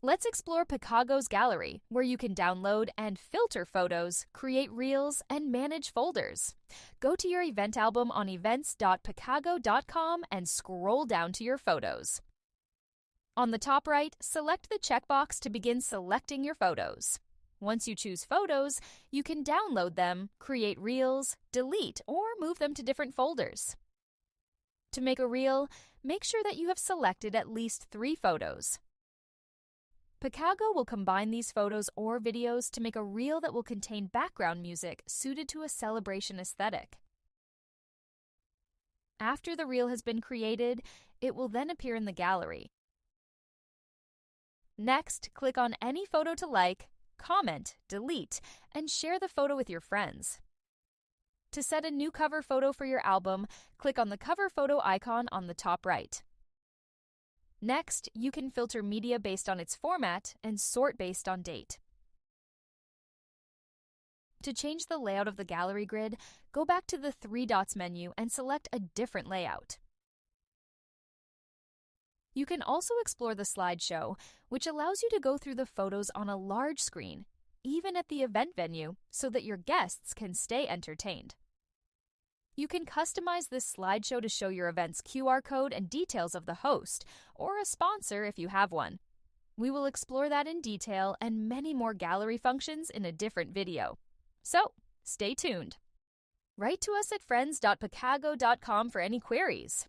Let's explore Picaggo's gallery, where you can download and filter photos, create reels, and manage folders. Go to your event album on events.picaggo.com and scroll down to your photos. On the top right, select the checkbox to begin selecting your photos. Once you choose photos, you can download them, create reels, delete, or move them to different folders. To make a reel, make sure that you have selected at least 3 photos. Picaggo will combine these photos or videos to make a reel that will contain background music suited to a celebration aesthetic. After the reel has been created, it will then appear in the gallery. Next, click on any photo to like, comment, delete, and share the photo with your friends. To set a new cover photo for your album, click on the cover photo icon on the top right. Next, you can filter media based on its format and sort based on date. To change the layout of the gallery grid, go back to the 3 dots menu and select a different layout. You can also explore the slideshow, which allows you to go through the photos on a large screen, even at the event venue, so that your guests can stay entertained. You can customize this slideshow to show your event's QR code and details of the host, or a sponsor if you have one. We will explore that in detail and many more gallery functions in a different video. So, stay tuned. Write to us at friends.picaggo.com for any queries.